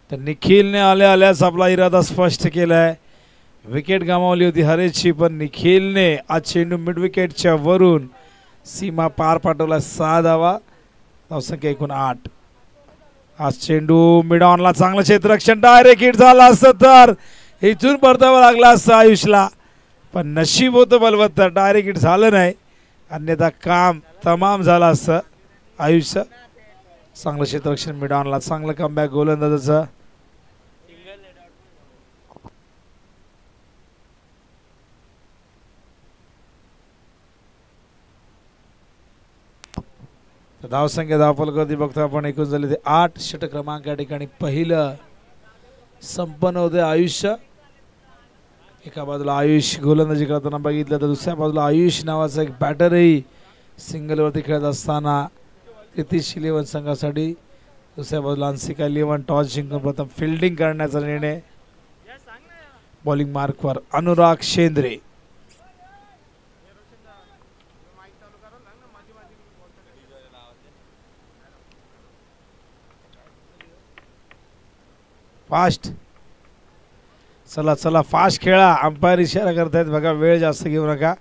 तर निखिलने आल्या आल्याच आपला इरादा स्पष्ट केलाय. विकेट गमावली होती हरेशची, पण निखिलने आज चेंडू मिड विकेटच्या वरून सीमा पार पाठवला. 6 धावा, धावसंख्या एकूण 8. आज चेंडू मिड ऑनला चांगलं क्षेत्ररक्षण, डायरेक्ट हिट झाला असतं तर इथून परतावा लागला असतं आयुषला, पण नशीब होतं बलवत्तर, डायरेक्ट हिट झालं नाही, अन्यथा काम तमाम झालं असतं आयुषचं. चांगलं क्षेत्ररक्षण मिड ऑनला, चांगलं कमबॅक गोलंदाजाचं. धावसंख्या धावफलकावरती बघतो आपण एकूण झाले ते 8. षटक क्रमांक या ठिकाणी पहिलं संपन्न होते आयुष्य. एका बाजूला आयुष गोलंदाजी करताना बघितलं तर दुसऱ्या बाजूला आयुष नावाचा एक बॅटरही सिंगलवरती खेळत असताना तेथीस 11 संघासाठी. दुसऱ्या बाजूला अंसिका 11 टॉस जिंकून प्रथम फिल्डिंग करण्याचा निर्णय. बॉलिंग मार्कवर अनुराग शेंद्रे. फास्ट, चला चला फास्ट खेळा. अंपायर इशारा करतायत बघा, वेळ जास्त घेऊ नका.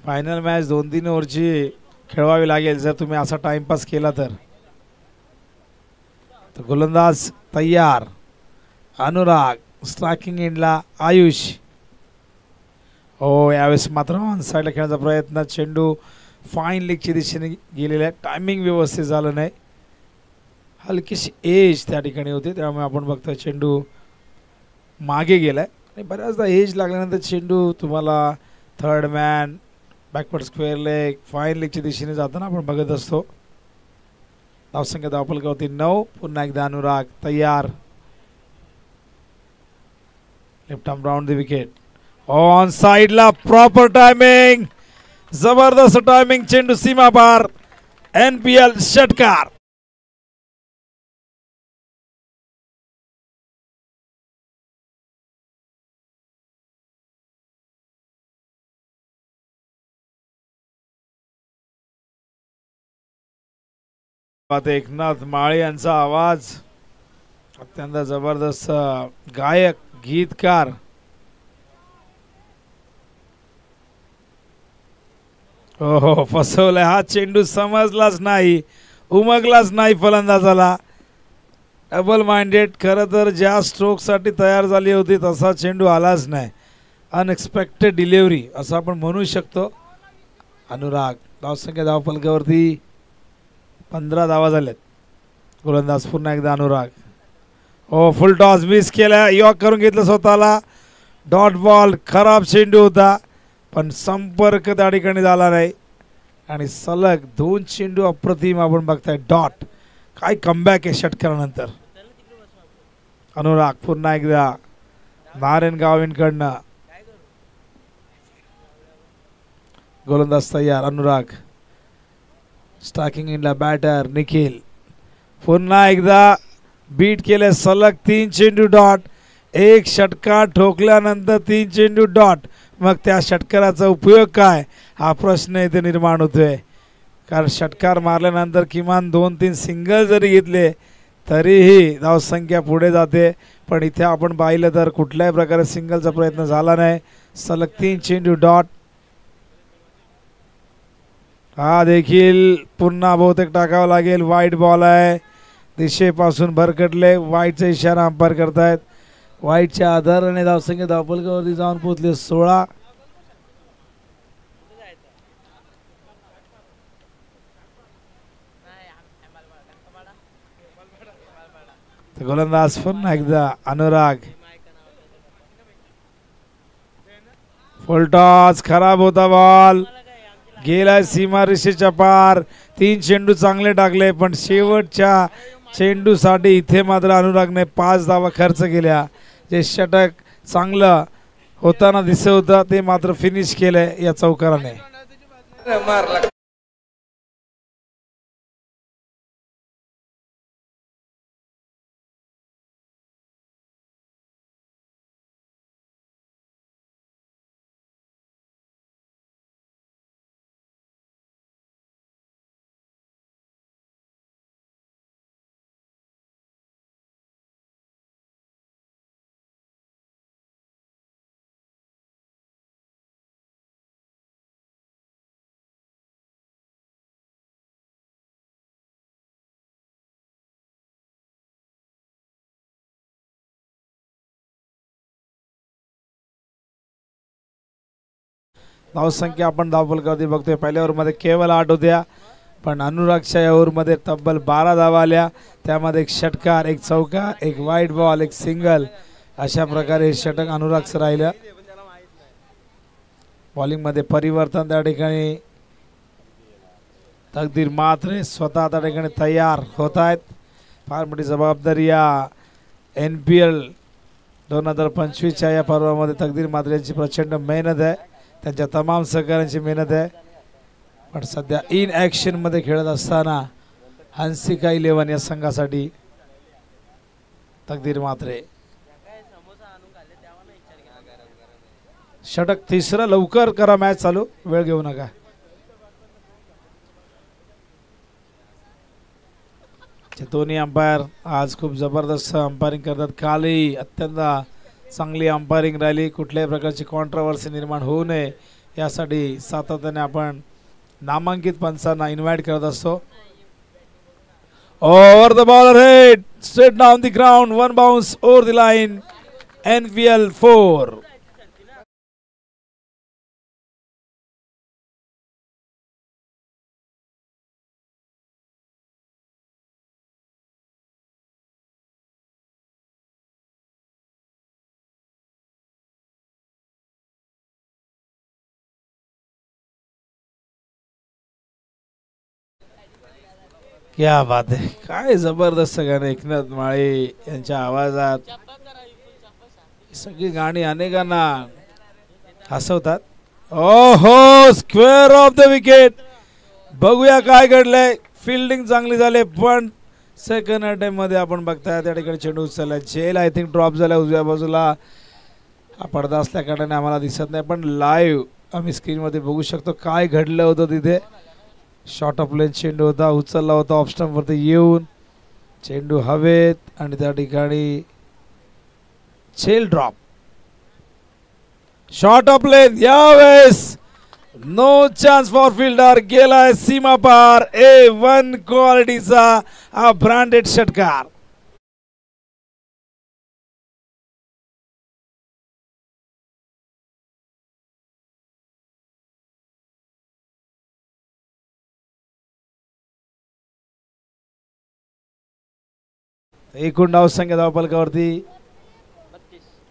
फायनल मॅच 2-3 ओव्हरची खेळवावी लागेल जर तुम्ही असा टाइमपास केला तर. गोलंदाज तयार, अनुराग. स्ट्रायकिंग एंडला आयुष. हो, यावेळेस मात्र ऑन साईडला खेळण्याचा प्रयत्न, चेंडू फाईन लेगच्या दिशेने गेलेला आहे. टायमिंग व्यवस्थित झालं नाही, हलकीशी एज त्या ठिकाणी होते, त्यामुळे आपण बघतोय चेंडू मागे गेलाय. आणि बऱ्याचदा एज लागल्यानंतर चेंडू तुम्हाला third man, backward square leg, fine लेगच्या दिशेने जाताना आपण बघत असतो. धावसंख्या धावफलकावरती 9. पुन्हा एकदा अनुराग तयार. Left arm round the wicket, on साइडला प्रॉपर टायमिंग, जबरदस्त टायमिंग, चेंडू सीमा पार. NPL षटकार. एकनाथ माळे यांचा आवाज, अत्यंत जबरदस्त गायक गीतकार. हो हो, फसवलाय. हा चेंडू समजलाच नाही, उमगलाच नाही फलंदाजाला. डबल माइंडेड, खरं तर ज्या स्ट्रोकसाठी तयार झाली होती तसा चेंडू आलाच नाही. अनएक्सपेक्टेड डिलिव्हरी असं आपण म्हणू शकतो. अनुराग. धावसंख्या धावफलकावरती 15 धावा झाल्यात. गोलंदाज पुन्हा एकदा अनुराग. हो, फुल टॉस मिस केला, यॉक करून घेतलं स्वतःला. डॉट बॉल, खराब चेंडू होता, पण संपर्क त्या ठिकाणी झाला नाही. आणि सलग 2 चेंडू अप्रतिम आपण बघताय. डॉट, काय कमबॅक आहे षटकारानंतर. अनुराग पुन्हा एकदा नारायणगावकडनं. गोलंदाज तयार, अनुराग. स्ट्रायकिंग एंडला बॅटर निखिल. पुन्हा एकदा बीट केले, सलग 3 चेंडू डॉट. एक षटकार ठोकल्यानंतर 3 चेंडू डॉट. मग त्या षटकाराचा उपयोग काय, हा प्रश्न इथे निर्माण होतोय. कारण षटकार मारल्यानंतर किमान 2-3 सिंगल जरी घेतले तरीही धावसंख्या पुढे जाते, पण इथे आपण पाहिलं तर कुठल्याही प्रकारे सिंगलचा प्रयत्न झाला नाही. सलग 3 चेंडू डॉट. हा देखील पुन्हा बहुतेक टाकावा लागेल. वाईट बॉल आहे, दिशेपासून भरकटले. वाईटचा इशारा अंपायर करतायत. वाईटच्या आधाराने धावसंख्या धावफलकावरती जाऊन पोहोचले 16. गोलंदाज पुन्हा एकदा अनुराग. फुलटॉस, खराब होता बॉल, गेला सीमा रेषेच्या पार. 3 चेंडू चांगले टाकले, पण शेवटच्या चेंडूसाठी इथे मात्र अनुरागने 5 धावा खर्च केल्या. जे षटक चांगलं होताना दिसत होतं ते मात्र फिनिश केलंय या चौकाराने. धावसंख्या आपण धावफलकावरती बघतोय. पहिल्या ओव्हरमध्ये केवळ 8 होत्या, पण अनुरागच्या या ओव्हरमध्ये तब्बल 12 धावा आल्या. त्यामध्ये एक षटकार, एक चौकार, एक वाईट बॉल, एक सिंगल, अशा प्रकारे षटक अनुरागचं राहिलं. बॉलिंग मध्ये परिवर्तन त्या ठिकाणी तकदीर मात्रे स्वतः त्या ठिकाणी तयार होत आहेत. फार मोठी जबाबदारी या NPL 2025च्या या पर्वामध्ये तकदीर मात्रेची प्रचंड मेहनत आहे, त्यांच्या तमाम सहकाऱ्यांची मेहनत आहे. पण सध्या इन ॲक्शन मध्ये खेळत असताना हंसिका 11 या संघासाठी तकदीर मात्रे. षटक तिसरं, लवकर करा मॅच चालू, वेळ घेऊ नका. दोन्ही अंपायर आज खूप जबरदस्त अंपायरिंग करतात. कालही अत्यंत चांगली अंपायरिंग राहिली. कुठल्याही प्रकारची कॉन्ट्रोवर्सी निर्माण होऊ नये यासाठी सातत्याने आपण नामांकित पंचांना इन्व्हाइट करत असतो. Over the bowler head straight down the ground, one bounce over the line, NPL 4. क्या बात आहे, काय जबरदस्त गाणं एकनाथ माळे यांच्या आवाजात. सगळी गाणी अनेकांना हसवतात. ओहो, स्क्वेअर ऑफ द विकेट. बघूया काय घडलंय. फिल्डिंग चांगली झाली, पण सेकंड अटेम्प्ट मध्ये आपण बघताय त्या ठिकाणी चेंडू उचलला. झेल आय थिंक ड्रॉप झाला उजव्या बाजूला. हा पडदा असल्या कारणाने आम्हाला दिसत नाही, पण लाईव्ह आम्ही स्क्रीन मध्ये बघू शकतो काय घडलं होतं तिथे. शॉर्ट ऑफ लेन चेंडू होता, उचलला होता ऑफ स्टंप वरती येऊन, चेंडू हवेत आणि त्या ठिकाणी झेल ड्रॉप. शॉर्ट ऑफ लेन, यावेळेस नो चान्स फॉर फिल्डर, गेलाय सीमा पार. A1 क्वालिटीचा हा ब्रँडेड षटकार. एकूण धावसंख्या धावफलकावरती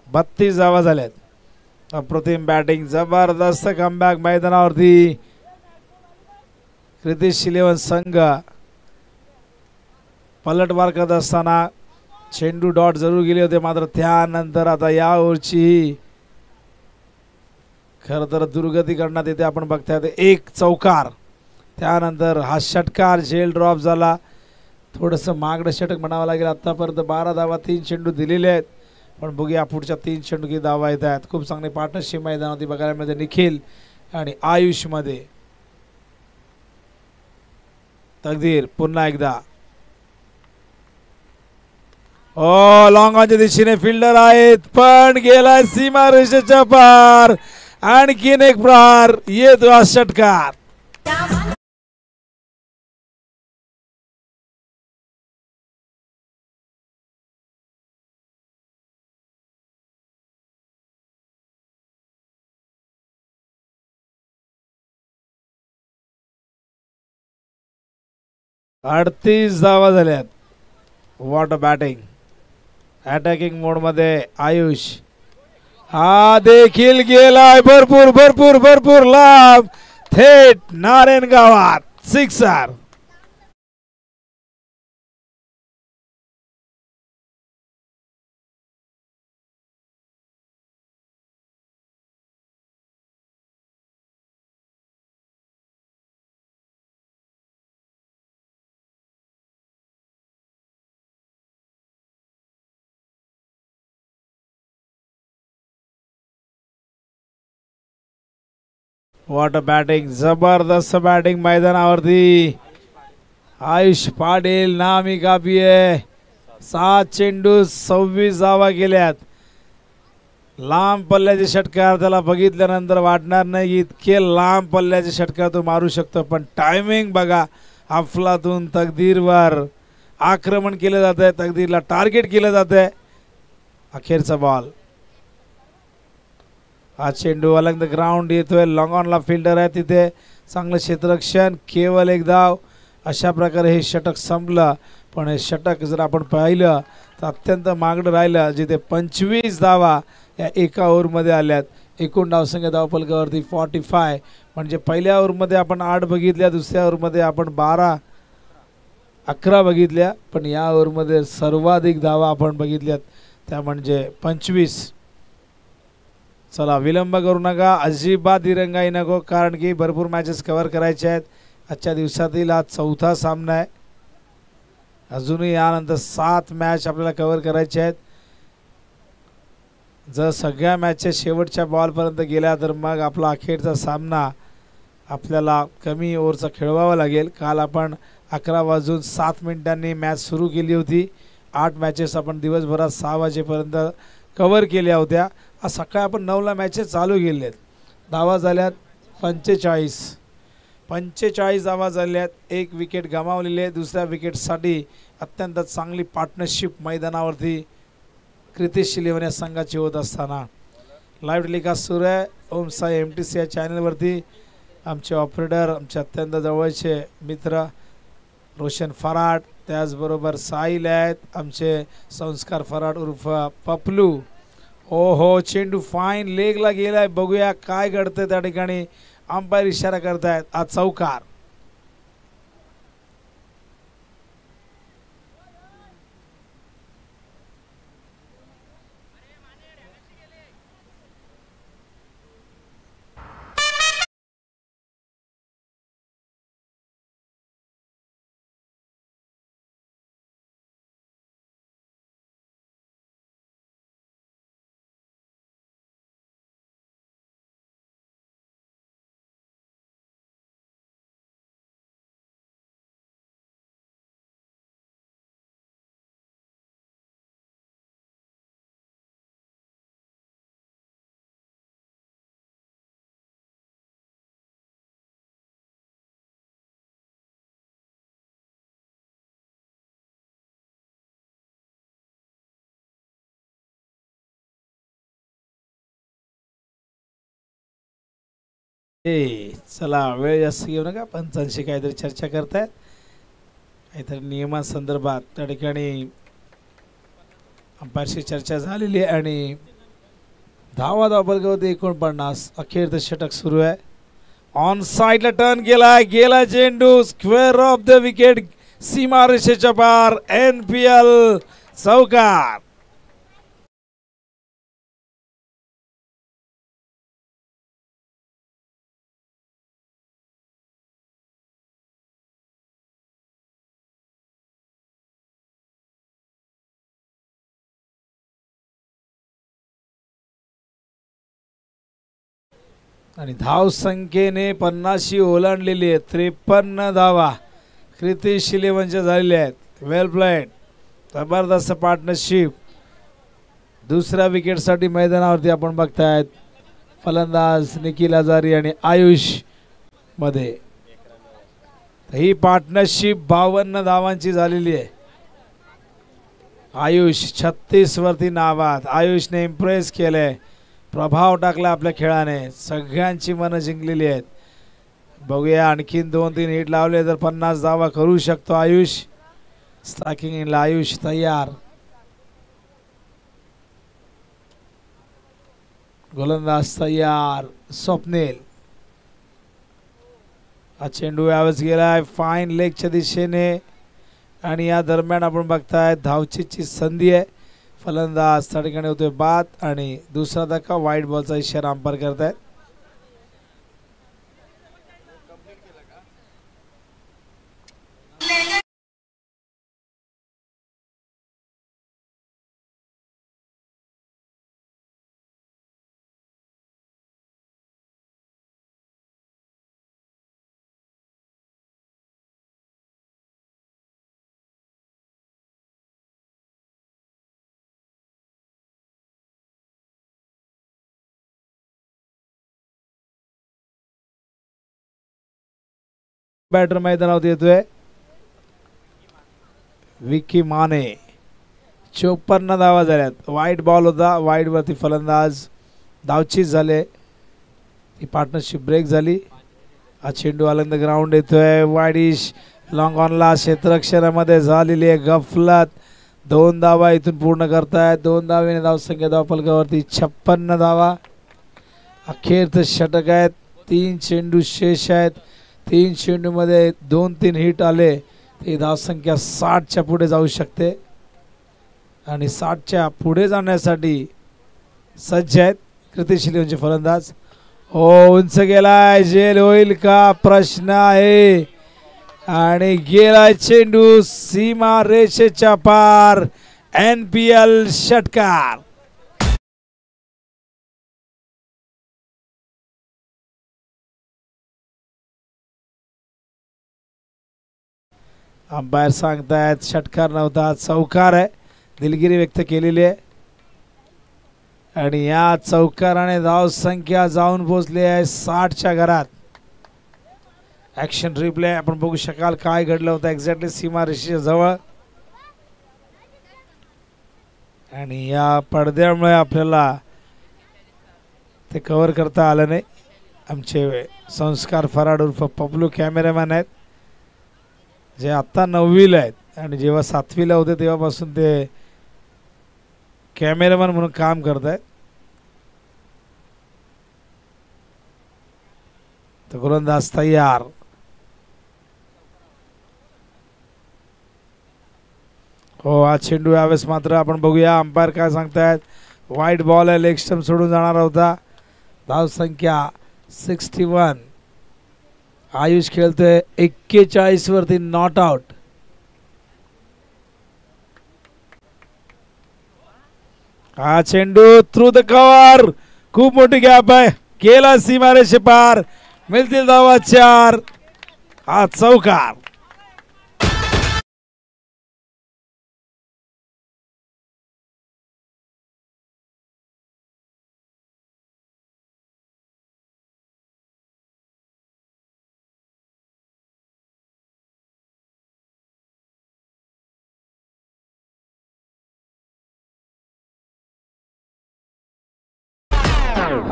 32 धावा झाल्यात. अप्रतिम बॅटिंग, जबरदस्त कमबॅक मैदानावरती. क्रितिश 11 संघ पलटवार करत असताना चेंडू डॉट जरूर गेले होते, मात्र त्यानंतर आता या ओव्हरची खरं तर दुर्गती करण्यात येते. आपण बघताय एक चौकार, त्यानंतर हा षटकार, झेल ड्रॉप झाला. थोडंसं मागडं षटक म्हणावं लागेल. आतापर्यंत 12 धावा 3 चेंडू दिलेले आहेत, पण बघूया पुढच्या 3 चेंडू किती धावा येत आहेत. खूप चांगली पार्टनरशिप मैदानावरती बघायला मिळते निखिल आणि आयुष मध्ये. तकदीर पुन्हा एकदा, ओ लॉंग ऑनच्या दिशेने फिल्डर आहेत, पण गेलाय सीमा रेषेच्या पार. आणखीन एक प्रहार, येतो हा षटकार. अडतीस धावा झाल्यात. What a batting. अटॅकिंग मोड मध्ये आयुष, हा देखील गेलाय भरपूर भरपूर भरपूर लांब, थेट नारायण गावात. सिक्सर. वॉट अ बॅटिंग, जबरदस्त बॅटिंग मैदानावरती. आयुष पाटील नामी कापी आहे. 7 चेंडू 26 धावा केल्यात. लांब पल्ल्याचे षटकार त्याला बघितल्यानंतर वाटणार नाही की इतके लांब पल्ल्याचे षटकार तो मारू शकतो, पण टायमिंग बघा. अफलातून तकदीरवर आक्रमण केलं जात आहे, तकदीरला टार्गेट केलं जात आहे. अखेरचा बॉल. हा चेंडू अलंग द ग्राउंड येतोय. लॉंग ऑनला फिल्डर आहे तिथे. चांगलं क्षेत्ररक्षण. केवळ एक धाव. अशा प्रकारे हे षटक संपलं. पण हे षटक जर आपण पाहिलं तर अत्यंत मागणं राहिलं. जिथे 25 धावा या एका ओव्हरमध्ये आल्यात. एकूण धावसंख्या धावफलकावरती 45. म्हणजे पहिल्या ओव्हरमध्ये आपण 8 बघितल्या. दुसऱ्या ओव्हरमध्ये आपण 11 बघितल्या. पण या ओव्हरमध्ये सर्वाधिक धावा आपण बघितल्यात त्या म्हणजे 25. चला विलंब करू नका. अजिबात दिरंगाई नको. कारण की भरपूर मॅचेस कव्हर करायचे आहेत. आजच्या दिवसातील हा चौथा सामना आहे. अजूनही यानंतर 7 मॅच आपल्याला कव्हर करायचे आहेत. जर सगळ्या मॅचेस शेवटच्या बॉलपर्यंत गेल्या तर मग आपला अखेरचा सामना आपल्याला कमी ओव्हरचा खेळवावा लागेल. काल आपण 11:07 मॅच सुरू केली होती. 8 मॅचेस आपण दिवसभरात 6 वाजेपर्यंत कव्हर केल्या होत्या. आज सकाळी आपण 9ला मॅचेस चालू केले आहेत. धावा झाल्यात 45 धावा झाल्यात. एक विकेट गमावलेली आहे. दुसऱ्या विकेटसाठी अत्यंत चांगली पार्टनरशिप मैदानावरती क्रितेश इलेव्हन या संघाची होत असताना लाईव्ह टेलिकास्ट सुरू आहे ओम साई MTC या चॅनलवरती. आमचे ऑपरेटर आमचे अत्यंत जवळचे मित्र रोशन फराट, त्याचबरोबर साहिल आहेत. आमचे संस्कार फराट उर्फ पपलू. हो चेंडू फाईन लेगला गेलाय. बघूया काय घडतं त्या ठिकाणी. अंपायर इशारा करतायत. आज चौकार. चला वेळ जास्त घेऊ नका. पंचांशी काहीतरी चर्चा करतायत. काहीतरी नियमांसंदर्भात त्या ठिकाणी अंपायरशी चर्चा झालेली आहे आणि धावफलकावरती 49. अखेरचं षटक सुरू आहे. ऑन साइडला टर्न गेला चेंडू स्क्वेअर ऑफ द विकेट. सीमारेषेच्या पार. NPL चौकार. आणि धाव संख्येने 50 ओलांडलेली आहे. 53 धावा क्रितेश इलेव्हनच्या झालेल्या आहेत. वेल प्लेड. जबरदस्त पार्टनरशिप. दुसऱ्या विकेटसाठी मैदानावरती आपण बघतायत फलंदाज निखिल आजारी आणि आयुष मध्ये. ही पार्टनरशिप 52 धावांची झालेली आहे. आयुष 36 वरती नावात. आयुषने इम्प्रेस केले. प्रभाव टाकला आपल्या खेळाने. सगळ्यांची मनं जिंकलेली आहेत. बघूया आणखीन 2-3 हिट लावले तर 50 धावा करू शकतो आयुष. स्ट्रायकिंग इनला आयुष तयार. गोलंदाज तयार स्वप्नील. हा चेंडू यावेळेस गेलाय फाईन लेगच्या दिशेने आणि या दरम्यान आपण बघताय धावचीची संधी आहे. फलंदाज त्या ठिकाणी होतोय बाद आणि दुसरा धक्का. वाईट बॉलचा इशारा अंपायर करतायत. बॅटर मैदानावर येतोय विकी माने. 54 धावा झाल्यात. वाईट बॉल होता. वाईट वरती फलंदाज धावचीज झाले, ती पार्टनरशिप ब्रेक झाली. हा चेंडू अलंग द ग्राउंड येतोय. वाईडिश लॉंग ऑनला क्षेत्ररक्षणामध्ये झालेली आहे गफलत. 2 धावा इथून पूर्ण करतायत. 2 धावेने धावसंख्या धावफलकावरती 56 धावा. अखेरचं षटक आहेत. 3 चेंडू शेष आहेत. 3 चेंडूमध्ये 2-3 हिट आले ती धावसंख्या 60च्या पुढे जाऊ शकते आणि 60च्या पुढे जाण्यासाठी सज्ज आहेत कृतिशील म्हणजे फलंदाज. उंच गेलाय, जेल होईल का प्रश्न आहे आणि गेलाय चेंडू सीमा रेषेच्या पार. NPL षटकार. अंपायर सांगतायत षटकार नव्हता, चौकार आहे. दिलगिरी व्यक्त केलेली आहे आणि या चौकाराने धाव संख्या जाऊन पोहोचली आहे 60च्या घरात. ऍक्शन रिप्ले आपण बघू शकाल काय घडलं होतं एक्झॅक्टली सीमा रेषेच्या जवळ आणि या पडद्यामुळे आपल्याला ते कव्हर करता आलं नाही. आमचे संस्कार फराड उर्फ पपलू कॅमेरामॅन आहेत जे आत्ता 9वीला आहेत आणि जेव्हा 7वीला होते तेव्हापासून ते कॅमेरामॅन म्हणून काम करत आहेत. तर गोलंदाज तयार. हो हा चेंडू यावेळेस मात्र आपण बघूया अंपायर काय सांगतायत. वाईट बॉल आहे, लेग स्टंप सोडून जाणार होता. धाव संख्या 61. आयुष खेळतोय 41 वरती नॉट आउट. हा चेंडू थ्रू द कव्हर, खूप मोठी गॅप आहे, केला सीमारेषे पार, मिळतील धावा 4. हा चौकार.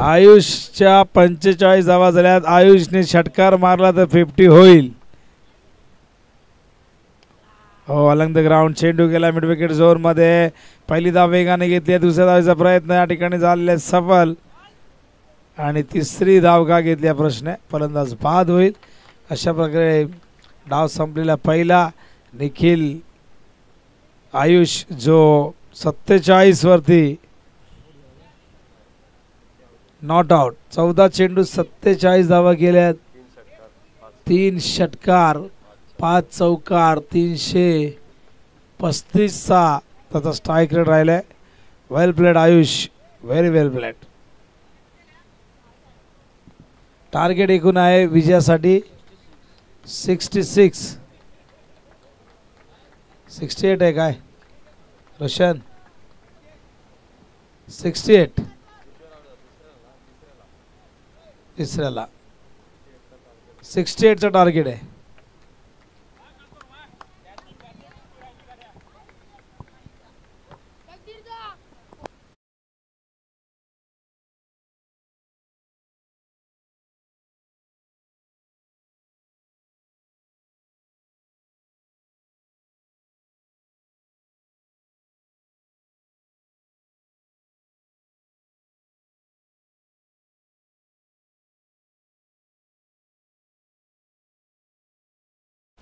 आयुषच्या 45 धावा झाल्यात. आयुषने षटकार मारला तर 50 होईल. हो अलंग द ग्राउंड चेंडू गेला मिड विकेट झोन मध्ये. पहिली धाव वेगाने घेतली, दुसऱ्या धावेचा प्रयत्न या ठिकाणी झालेला सफल आणि तिसरी धाव का घेतली प्रश्न. फलंदाज बाद होईल. अशा प्रकारे डाव संपलेला पहिला. निखिल आयुष जो 47 वरती नॉट आउट. 14 चेंडू 47 धावा केल्यात. 3 षटकार, 5 चौकार, 335चा त्याचा स्ट्राईक रेट राहिलाय. वेल प्लेड आयुष, व्हेरी वेल प्लेड. टार्गेट एकूण आहे विजयासाठी 66. 68 आहे काय रोशन? 68 तिसऱ्याला 68चा टार्गेट आहे.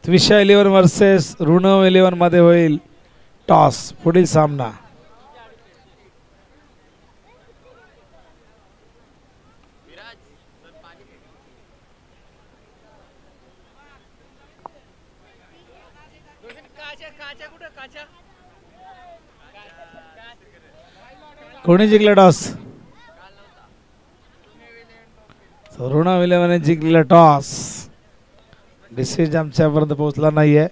त्रिशा 11 वर्सेस ऋणव 11 मध्ये होईल टॉस. पुढील सामना कोणी जिंकला टॉस? ऋणव 11 जिंकलेला टॉस. डिसिजन आमच्यापर्यंत पोहोचला नाहीये.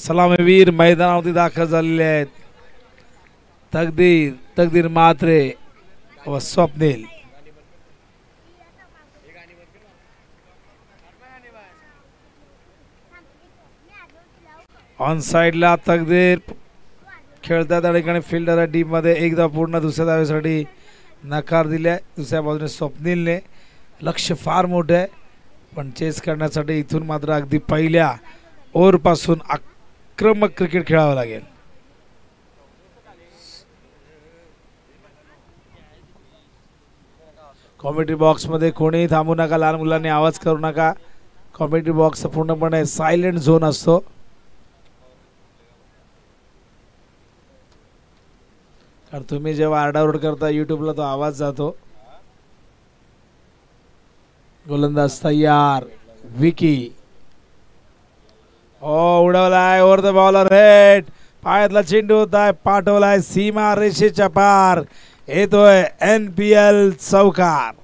सलामीवीर मैदानावरती दाखल झालेले आहेत. तकदीर म्हात्रे व स्वप्नील. ऑन साइडला तकदीर खेळतात त्या ठिकाणी फिल्डर टीम मध्ये एकदा पूर्ण दुसऱ्या धावेसाठी नकार दिलाय. दुसऱ्या बाजूने स्वप्नीलने लक्ष फार मोठे आहे पण चेस करण्यासाठी इथून मात्र अगदी पहिल्या ओव्हर पासून आक्रमक क्रिकेट खेळावं लागेल. कॉमेंट्री बॉक्स मध्ये कोणीही थांबू नका. लहान मुलांनी आवाज करू नका. कॉमेंट्री बॉक्स पूर्णपणे सायलेंट झोन असतो. कारण तुम्ही जेव्हा आरडाओरड करता युट्यूबला तो आवाज जातो. गोलंदाज तयार. विकी उडवलाय ओव्हर द बॉलर हेड. पायातला चेंडू होताय पाठवलाय सीमा रेषेच्या पार. येतोय NPL चौकार.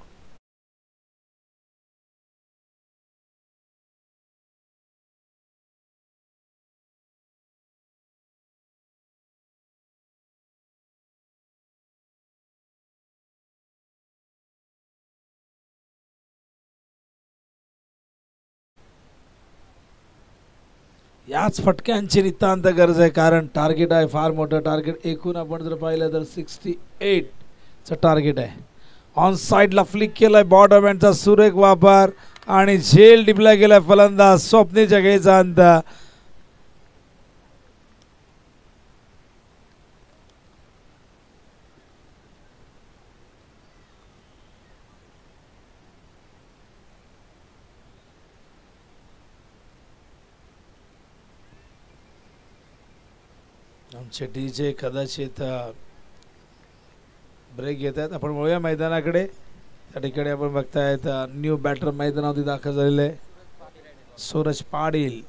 याच फटक्यांची नितांत गरज आहे कारण टार्गेट आहे फार मोठं. टार्गेट एकूण आपण जर पाहिलं तर 68 चं टार्गेट आहे. ऑन साइडला फ्लिक केलाय बॉटमहँडचा सुरेख वापर आणि झेल टिपला गेलाय फलंदाज स्वप्नीलच्या खेळीचा अंत. आमचे डीजे कदाचित ब्रेक घेत आहेत. आपण वळूया मैदानाकडे. त्या ठिकाणी आपण बघतायत न्यू बॅटर मैदानावरती दाखल झालेले सूरज पाटील.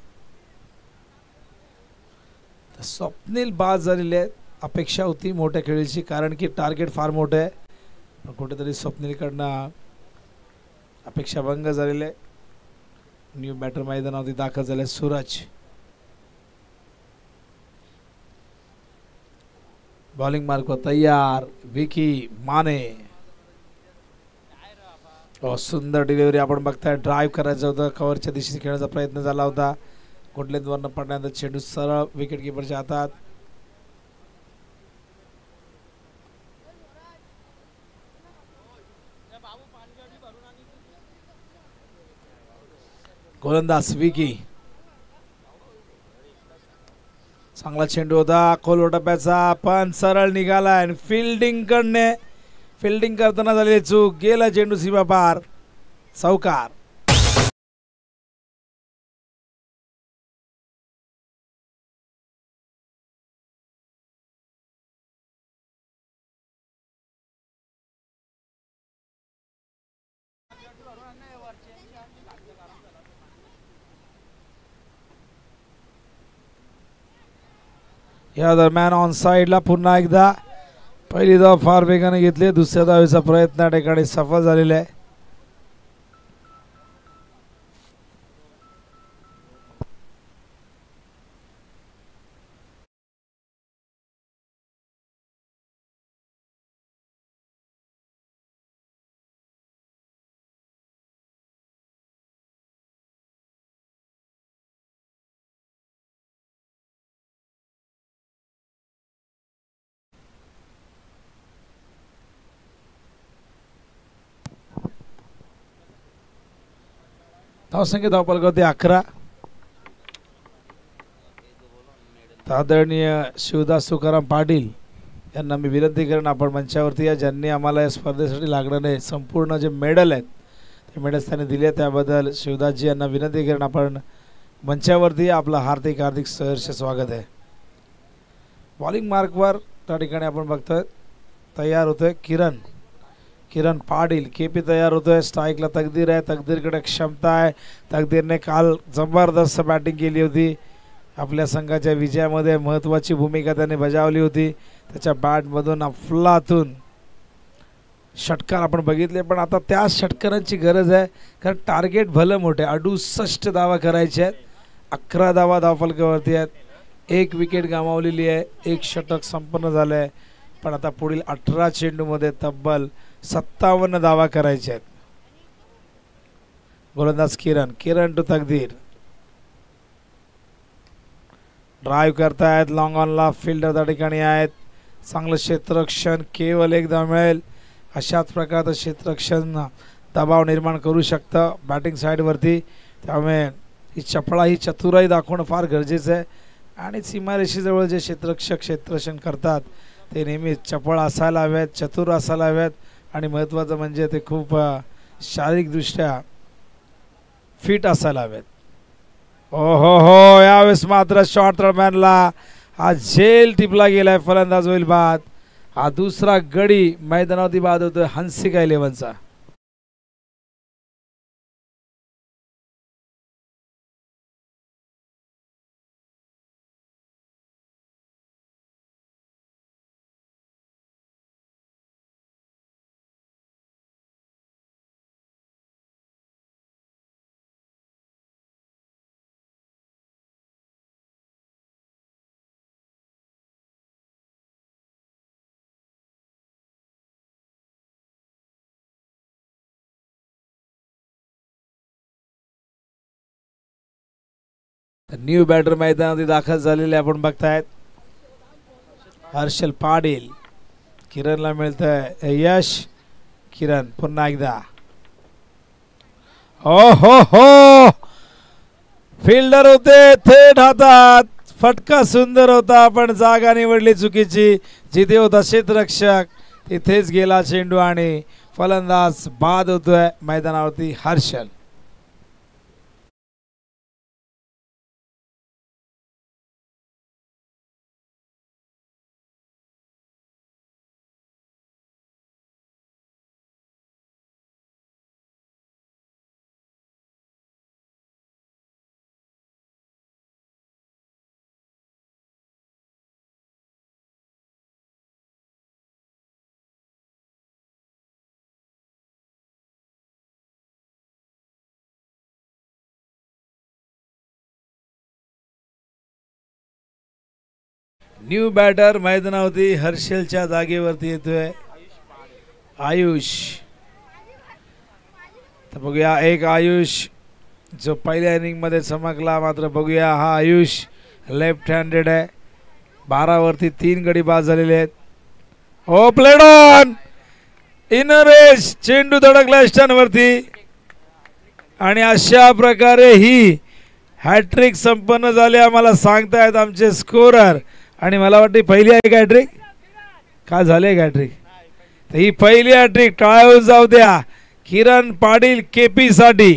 स्वप्नील बाद झालेले आहेत. अपेक्षा होती मोठ्या खेळीची कारण की टार्गेट फार मोठं आहे पण कुठेतरी स्वप्नीलकडनं अपेक्षा भंग झालेले. न्यू बॅटर मैदानावरती दाखल झाले सूरज. बॉलिंग मार्क तैयार. विकी माने. सुंदर डिलिव्हरी आपण बघताय. ड्राईव्ह करायचं होतं कव्हरच्या दिशेने खेळण्याचा प्रयत्न झाला होता. गुडलेंदवरनं पडण्यानंतर चेंडू सरळ विकेट किपरच्या हातात. गोलंदाज विकी. चांगला चेंडू होता खोल टप्प्याचा पण सरळ निघाला आणि फिल्डिंग करताना झालेली चूक. गेला चेंडू सीमा पार. चौकार. या दरम्यान ऑन साइडला पुन्हा एकदा पहिली धाव फार वेगाने घेतली. दुसऱ्या धावेचा प्रयत्न या ठिकाणी सफल झालेला आहे. धावसंख्या धावफलकावरती 11. आदरणीय शिवदास तुकाराम पाटील यांना मी विनंती करेन आपण मंचावरती या. ज्यांनी आम्हाला या स्पर्धेसाठी लागणारे संपूर्ण जे मेडल आहेत ते मेडल्स त्यांनी दिले त्याबद्दल शिवदासजी यांना विनंती करेन आपण मंचावरती. आपलं हार्दिक हार्दिक सहर्ष स्वागत आहे. बॉलिंग मार्कवर त्या ठिकाणी आपण बघतोय तयार होतोय किरण पाटील. केपी तयार होतोय. स्ट्राईकला तकदीर आहे. तकदीरकडे क्षमता आहे. तकदीरने काल जबरदस्त बॅटिंग केली होती. आपल्या संघाच्या विजयामध्ये महत्त्वाची भूमिका त्याने बजावली होती. त्याच्या बॅटमधून अफलातून षटकार आपण बघितले पण आता त्या षटकारांची गरज आहे कारण टार्गेट भलं मोठे. 68 धावा करायचे आहेत. 11 धावा धावफलकावरती आहेत. एक विकेट गमावलेली आहे, एक षटक संपन्न झालंय. पण आता पुढील 18 चेंडूमध्ये तब्बल 57 धावा करायचे आहेत. गोलंदाज किरण टू तकदीर ड्राइव्ह करतायत. लॉंग ऑनला फिल्डर त्या ठिकाणी आहेत. चांगलं क्षेत्ररक्षण केवळ एकदा मिळेल अशाच प्रकारचं क्षेत्ररक्षण दबाव निर्माण करू शकतं बॅटिंग साईडवरती. त्यामुळे ही चपळा चतुराई दाखवणं फार गरजेचं आहे. आणि सीमारेषेजवळ जे क्षेत्ररक्षक क्षेत्ररक्षण करतात ते नेहमी चपळ असायला हवेत, चतुर असायला हवेत. आणि महत्त्वाचं म्हणजे ते खूप शारीरिकदृष्ट्या फिट असायला हवेत. हो यावेळेस मात्र शॉर्ट दरम्यानला हा झेल टिपला गेलाय. फलंदाज होईल बाद. हा दुसरा गडी मैदानावरती बाद होतोय हंसिका 11चा. न्यू बॅटर मैदानामध्ये दाखल झालेले आपण बघतायत. हर्षल पाटील. किरणला मिळतंय यश. किरण पुन्हा एकदा. हो फिल्डर होते थेट हातात. फटका सुंदर होता पण जागा निवडली चुकीची. जिथे होता क्षेत्ररक्षक तिथेच गेला चेंडू आणि फलंदाज बाद होतोय मैदानावरती हर्षल. न्यू बॅटर मैदानावरती हर्षलच्या जागेवरती येतोय आयुष. तर बघूया एक आयुष जो पहिल्या इनिंग मध्ये चमकला. मात्र बघूया हा आयुष लेफ्ट हँडेड आहे. 12 वरती 3 गडी बाद झालेले आहेत. ओ प्लेड ऑन इनर एज. चेंडू धडकला स्टंप वरती आणि अशा प्रकारे ही हॅट्रिक संपन्न झाली आम्हाला सांगतायत आमचे स्कोरर. आणि मला वाटते पहिली आहे का हॅट्रिक. काय झाले का हॅट्रिक. ही पहिली हॅट्रिक टाळून जाऊ द्या किरण पाटील केपी साठी.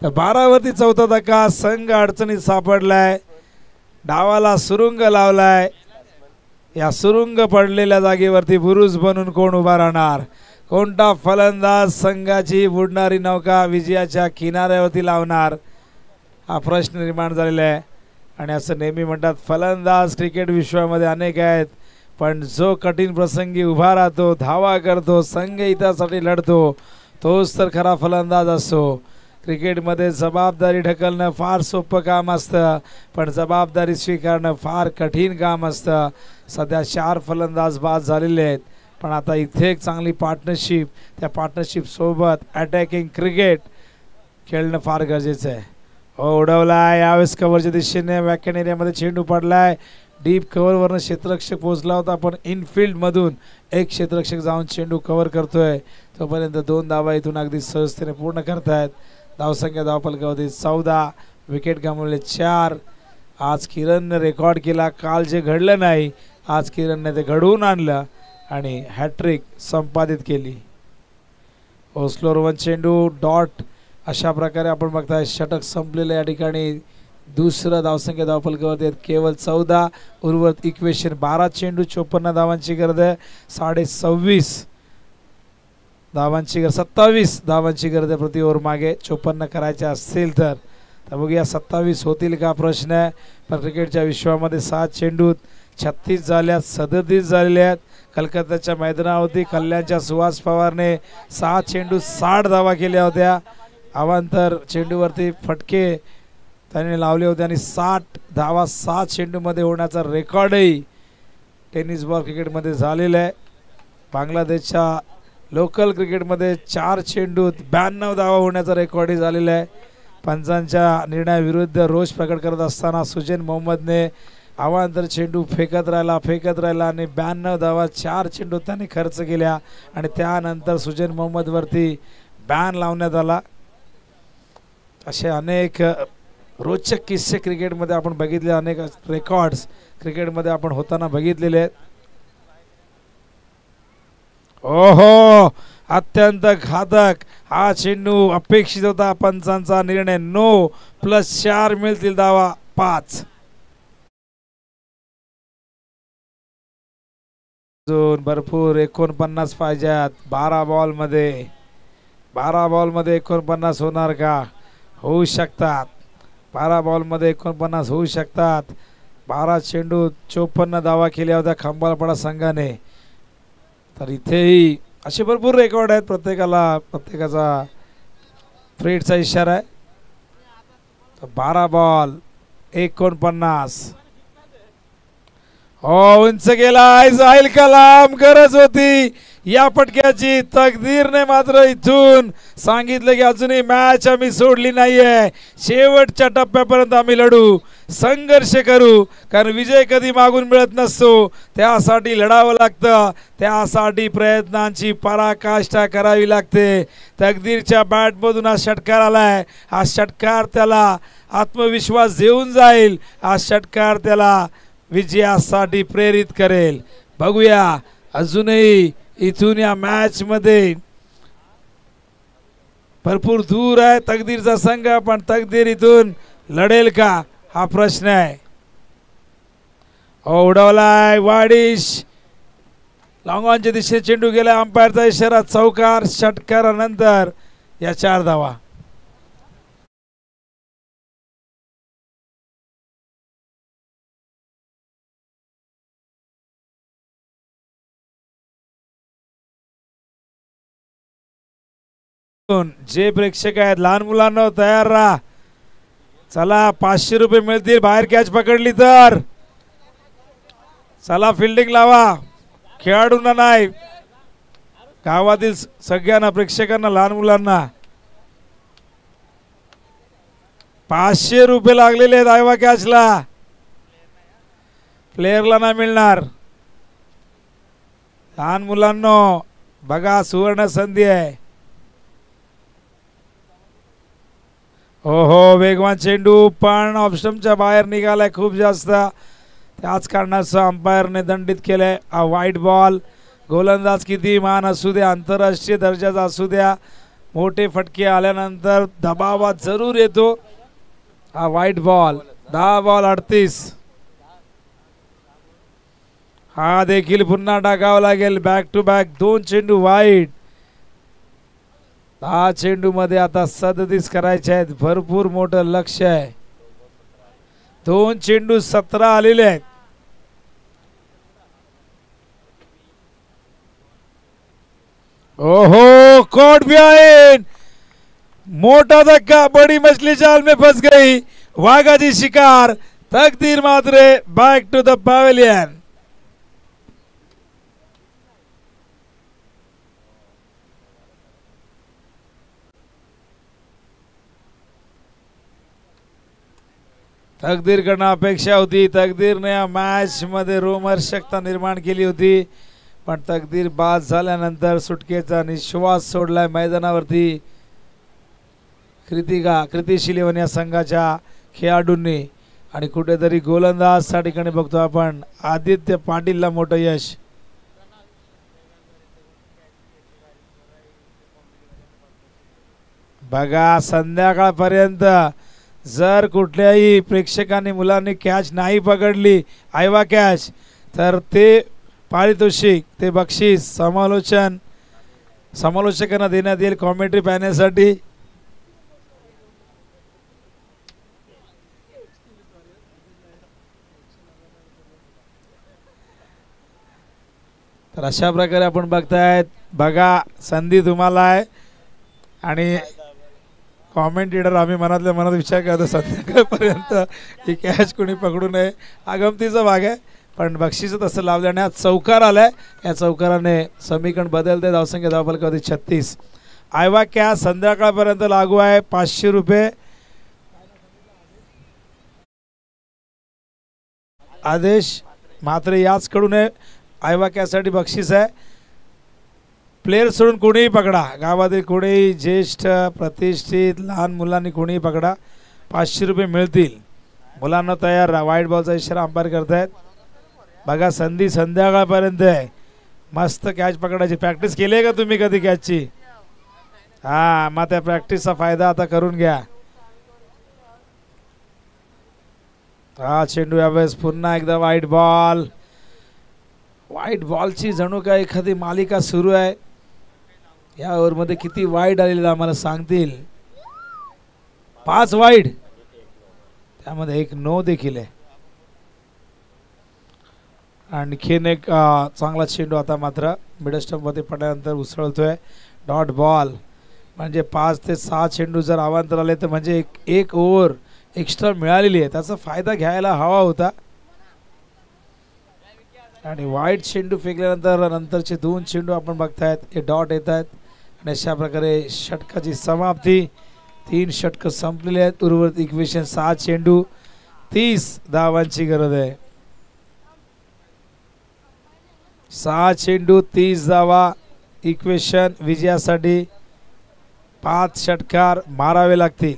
तर 12 वरती चौथा धक्का. संघ अडचणीत सापडलाय. डावाला सुरुंग लावलाय. या सुरुंग पडलेल्या जागेवरती बुरुज बनून कोण उभा राहणार. कोणता फलंदाज संघाची बुडणारी नौका विजयाच्या किनाऱ्यावरती लावणार हा प्रश्न निर्माण झालेला आहे. आणि असं नेहमी म्हणतात फलंदाज क्रिकेट विश्वामध्ये अनेक आहेत पण जो कठीण प्रसंगी उभा राहतो, धावा करतो, संघ हितासाठी लढतो तोच तर खरा फलंदाज असतो. क्रिकेटमध्ये जबाबदारी ढकलणं फार सोपं काम असतं पण जबाबदारी स्वीकारणं फार कठीण काम असतं. सध्या 4 फलंदाज बाद झालेले आहेत पण आता इथे एक चांगली पार्टनरशिप, त्या पार्टनरशिप सोबत अटॅकिंग क्रिकेट खेळणं फार गरजेचं आहे. उडवलाय यावेळेस कव्हरच्या दिशेने. व्याख्यान एरियामध्ये चेंडू पडलाय. डीप कव्हरवरनं क्षेत्ररक्षक पोहोचला होता पण इनफिल्डमधून एक क्षेत्ररक्षक जाऊन चेंडू कव्हर करतोय. तोपर्यंत 2 धावा इथून अगदी सहजतेने पूर्ण करतायत. धावसंख्या धावफलकावरती 14. विकेट गमावले 4. आज किरणने रेकॉर्ड केला. काल जे घडलं नाही आज किरणने ते घडवून आणलं आणि हॅट्रिक संपादित केली. ओस्लोर 1 चेंडू डॉट. अशा प्रकारे आपण बघताय षटक संपलेलं या ठिकाणी. दुसरं धावसंख्या धावफलकावरती आहेत केवळ 14. उर्वरित इक्वेशन 12 चेंडू 54 धावांची गरज आहे. 26.5 धावांची गरज 27 धावांची गरज आहे प्रति ओव्हर मागे 54 करायचे असतील तर बघूया 27 होतील का प्रश्न आहे. पण क्रिकेटच्या विश्वामध्ये 7 चेंडूत 36 झाल्यात 37 झालेले आहेत. कलकत्त्याच्या मैदानावरती कल्याणच्या सुहास पवारने 6 चेंडू 60 धावा केल्या होत्या. अवांतर चेंडूवरती फटके त्याने लावले होते आणि 60 धावा 7 चेंडूमध्ये होण्याचा रेकॉर्डही टेनिस बॉल क्रिकेटमध्ये झालेला आहे. बांगलादेशच्या लोकल क्रिकेटमध्ये 4 चेंडूत 92 धावा होण्याचा रेकॉर्डही झालेला आहे. पंचांच्या निर्णयाविरुद्ध रोष प्रकट करत असताना सुजैन मोहम्मदने अवांतर चेंडू फेकत राहिला आणि 92 धावा 4 चेंडूत त्याने खर्च केल्या आणि त्यानंतर सुजैन मोहम्मदवरती बॅन लावण्यात आला. असे अनेक रोचक किस्से क्रिकेटमध्ये आपण बघितले. अनेक रेकॉर्ड्स क्रिकेटमध्ये आपण होताना बघितलेले आहेत. ओहो अत्यंत घातक हा चेंडू अपेक्षित होता. पंचांचा निर्णय नो. +4 मिळतील धावा 5. भरपूर 49 पाहिजेत. 12 बॉलमध्ये 49 होणार का? होऊ शकतात. 12 बॉलमध्ये 49 होऊ शकतात. 12 चेंडूत 54 धावा केल्या होत्या खंबाळपाडा संघाने. तर इथेही असे भरपूर रेकॉर्ड आहेत. प्रत्येकाचा फ्रेडचा इशारा आहे. 12 बॉल 49. उंच गेलाय जाईल कलाम. गरज होती या पटक्याची. तकदीरने मात्र इथून सांगितलं की अजूनही मॅच आम्ही सोडली नाहीये. शेवटच्या टप्प्यापर्यंत आम्ही लढू, संघर्ष करू. कारण विजय कधी मागून मिळत नसतो. त्यासाठी लढावं लागतं. त्यासाठी प्रयत्नांची पराकाष्ठा करावी लागते. तकदीरच्या बॅटमधून हा षटकार आलाय. हा षटकार त्याला आत्मविश्वास देऊन जाईल. हा षटकार त्याला विजयासाठी प्रेरित करेल. बघूया अजूनही इथून या मॅच मध्ये भरपूर दूर आहे तकदीरचा संघ. पण तकदीर इथून लढेल का हा प्रश्न आहे. उडवलाय वाडिश. लॉंगॉनच्या दिशेने चेंडू गेला. अंपायरचा इशारा चौकार. षटकारानंतर या 4 धावा. जे प्रेक्षक आहेत लहान मुलांना तयार राहा. चला 500 रुपये मिळतील बाहेर कॅच पकडली तर. चला फिल्डिंग लावा. खेळाडूंना नाही, गावातील सगळ्यांना, प्रेक्षकांना, लहान मुलांना 500 रुपये लागलेले आहेत आयवा कॅचला. प्लेयरला नाही मिळणार. लहान मुलांना बघा सुवर्ण संधी आहे. ओहो वेगवान चेंडू पण ऑप्शनच्या बाहेर निघालाय खूप जास्त. त्याच कारणासह अंपायरने दंडित केलंय. हा वाईट बॉल. गोलंदाज किती महान असू द्या, आंतरराष्ट्रीय दर्जाचा असू द्या, मोठे फटके आल्यानंतर दबावात जरूर येतो. हा वाईट बॉल. 10 बॉल 38. हा देखील पुन्हा टाकावा लागेल. बॅक टू बॅक 2 चेंडू वाईट. 10 चेंडू मध्ये आता 37 करायचे आहेत. भरपूर मोठं लक्ष आहे. 2 चेंडू 17 आलेले आहेत. ओहो कॉट बिहाइंड. मोटा धक्का. बड़ी मछली जाल में फंस गई. वाघाची शिकार. तकदीर मात्र बैक टू द पवेलियन. तकदीरकडनं अपेक्षा होती. तकदीरने या मॅच मध्ये रोमहर्षकता निर्माण केली होती. पण तकदीर बाद झाल्यानंतर सुटकेचा निश्वास सोडलाय मैदानावरती. कृतिशील या संघाच्या खेळाडूंनी आणि कुठेतरी गोलंदाज त्या ठिकाणी बघतो आपण आदित्य पाटीलला मोठं यश. बघा संध्याकाळपर्यंत जर कुठल्याही प्रेक्षकांनी मुलांनी कॅच नाही पकडली आयवा कॅच तर ते पारितोषिक ते बक्षीस समालोचकांना देण्यात येईल कॉमेंट्री पॅनलसाठी. तर अशा प्रकारे आपण बघतायत. बघा संधी तुम्हाला आहे आणि कॉमेंटेटर आम्ही मनातल्या मनात विचार करतो संध्याकाळपर्यंत ही कॅच कोणी पकडू नये. हा गमतीचा भाग आहे पण बक्षीस तसं लावल्याने हा चौकार आलाय. या चौकाराने समीकरण बदलते. धावसंख्या धावफलकावरती 36. आयवा कॅच संध्याकाळपर्यंत लागू आहे. 500 रुपये आदेश मात्र याचकडून आयवा कॅचसाठी बक्षीस आहे. प्लेयर सोडून कोणीही पकडा, गावातील कोणीही ज्येष्ठ प्रतिष्ठित लहान मुलांनी कोणीही पकडा 500 रुपये मिळतील. मुलांना तयार राहा. वाईट बॉलचा इशारा अंपायर करतायत. बघा संधी संध्याकाळपर्यंत आहे. मस्त कॅच पकडायची. प्रॅक्टिस केली आहे का तुम्ही कधी कॅचची? हा मग त्या प्रॅक्टिसचा फायदा आता करून घ्या. हा चेंडू यावेळेस पुन्हा एकदा व्हाईट बॉल. व्हाईट बॉलची जणू काय एखादी मालिका सुरू आहे. या ओव्हरमध्ये किती वाईड आलेले आम्हाला सांगतील. 5 वाईड त्यामध्ये 1 नो देखील आहे. आणखीन एक चांगला चेंडू आता मात्र मिडल स्टंपमध्ये पडल्यानंतर उसळतोय. डॉट बॉल म्हणजे 5 ते 6 चेंडू जर अवांतर आले तर म्हणजे एक ओव्हर एक्स्ट्रा मिळालेली आहे. त्याचा फायदा घ्यायला हवा होता. आणि वाईट चेंडू फेकल्यानंतर नंतरचे 2 चेंडू आपण बघतायत हे डॉट येत आहेत. आणि अशा प्रकारे षटकाची समाप्ती. 3 षटक संपलेले आहेत. उर्वरित इक्वेशन 6 चेंडू 30 धावांची गरज आहे. 6 चेंडू 30 धावा. इक्वेशन विजयासाठी 5 षटकार मारावे लागतील.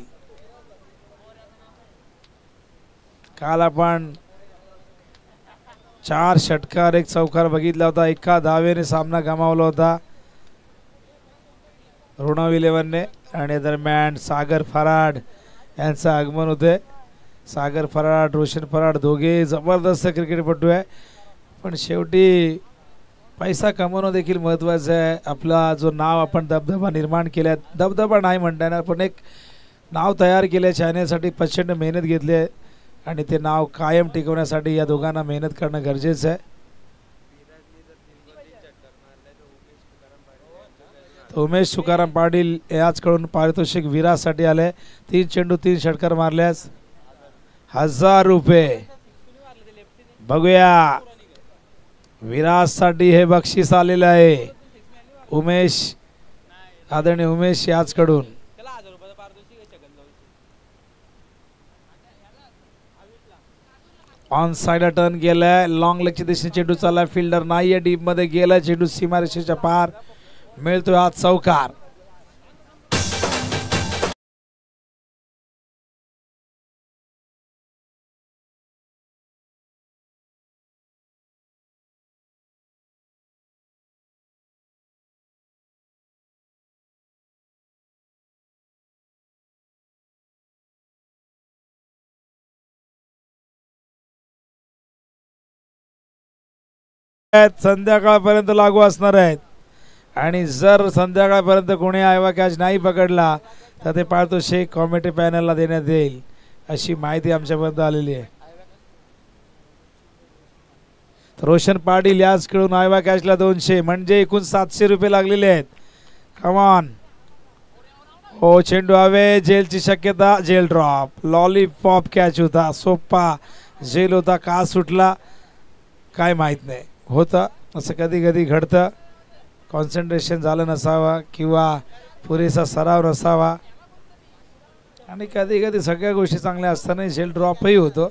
काल आपण 4 षटकार 1 चौकार बघितला होता. एका धावेने सामना गमावला होता ऋणव 11ने. आणि दरम्यान सागर फराड यांचं आगमन होते. सागर फराड रोशन फराड दोघे जबरदस्त क्रिकेटपटू आहे. पण शेवटी पैसा कमवणं देखील महत्त्वाचं आहे. आपला जो नाव आपण दबदबा निर्माण केला दबदबा नाही म्हणता येणार पण एक नाव तयार केले चॅनलसाठी प्रचंड मेहनत घेतली आहे. आणि ते नाव कायम टिकवण्यासाठी या दोघांना मेहनत करणं गरजेचं आहे. उमेश तुकाराम पाटील याचकडून पारितोषिक विरासाठी आले. 3 चेंडू 3 षटकार मारल्यास 1000 रुपये. बघूया विरासाठी हे बक्षीस आलेलं आहे. उमेश आदरणीय उमेश याचकडून. ऑन साइड टर्न गेलाय. लॉंग लेगच्या दिशेने चेंडू चालला. फिल्डर नाहीये. डीप मध्ये गेलाय. चेंडू सीमारेषेच्या पार मिळतोय हा चौकार. संध्याकाळपर्यंत लागू असणार आहेत. आणि जर संध्याकाळपर्यंत कोणी आयवा कॅच नाही पकडला तर ते पारितोषिक कॉमेंट्री पॅनलला देण्यात येईल अशी माहिती आमच्यापर्यंत आलेली आहे. रोशन पाटील याचकडून आयवा कॅचला 200 म्हणजे एकूण 700 रुपये लागलेले आहेत. कमॉन. हो चेंडू हवे. जेलची शक्यता. Gel drop. लॉलीपॉप कॅच होता. सोपा जेल होता. का सुटला काय माहीत नाही. होतं असं कधी कधी घडतं. कॉन्सन्ट्रेशन झालं नसावा किंवा पुरेसा सराव नसावा. आणि कधी कधी सगळ्या गोष्टी चांगल्या असताना जेल ड्रॉपही होतो.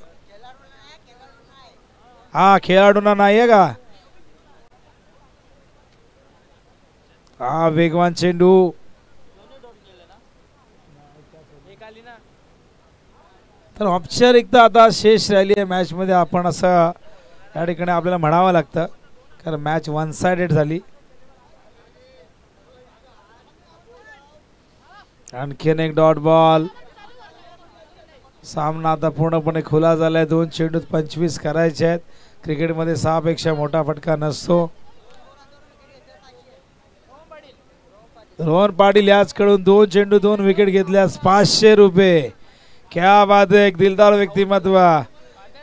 हा खेळाडूंना नाही आहे का. हा वेगवान चेंडू. तर औपचारिकता आता शेष राहिली आहे मॅचमध्ये, आपण असं या ठिकाणी आपल्याला म्हणावं लागतं, कारण मॅच वन साइडेड झाली. आणखीन एक डॉट बॉल. सामना आता पूर्णपणे खुला झालाय. 2 चेंडूत 25 करायचे आहेत. क्रिकेटमध्ये 6 पेक्षा मोठा फटका नसतो. रोहन पाटील याचकडून 2 चेंडू 2 विकेट घेतल्यास 500 रुपये. क्या बात आहे, एक दिलदार व्यक्तिमत्व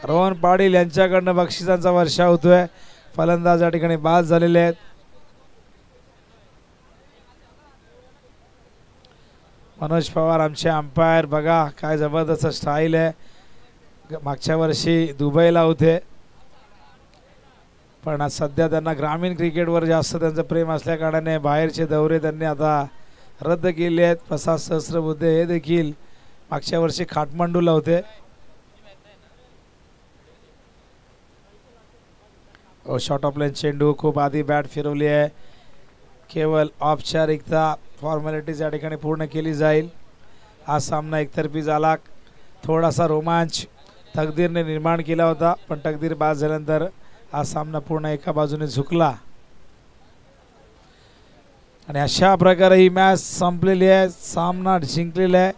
रोहन पाटील यांच्याकडनं बक्षिसांचा वर्षा होतोय. फलंदाज या ठिकाणी बाद झालेले आहेत. मनोज पवार आमचे अंपायर, बघा काय जबरदस्त स्टाईल आहे. मागच्या वर्षी दुबईला होते, पण आज सध्या त्यांना ग्रामीण क्रिकेटवर जास्त त्यांचं प्रेम असल्या कारणाने बाहेरचे दौरे त्यांनी आता रद्द केले आहेत. प्रसाद सहस्त्रबुद्धे हे देखील मागच्या वर्षी काठमांडूला होते. शॉर्ट ऑफ लाईन चेंडू, खूप आधी बॅट फिरवली आहे. केवळ औपचारिकता फॉर्मॅलिटीज या ठिकाणी पूर्ण केली जाईल. हा सामना एकतर्फी झाला. थोडासा रोमांच तकदीरने निर्माण केला होता, पण तकदीर बाद झाल्यानंतर हा सामना पूर्ण एका बाजूने झुकला आणि अशा प्रकारे ही मॅच संपलेली आहे. सामना जिंकलेला आहे.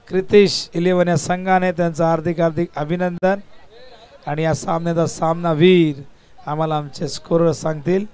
क्रितिश 11 या संघाने त्यांचं हार्दिक अभिनंदन. आणि या सामन्याचा सामनावीर आम्हाला आमचे स्कोरर सांगतील.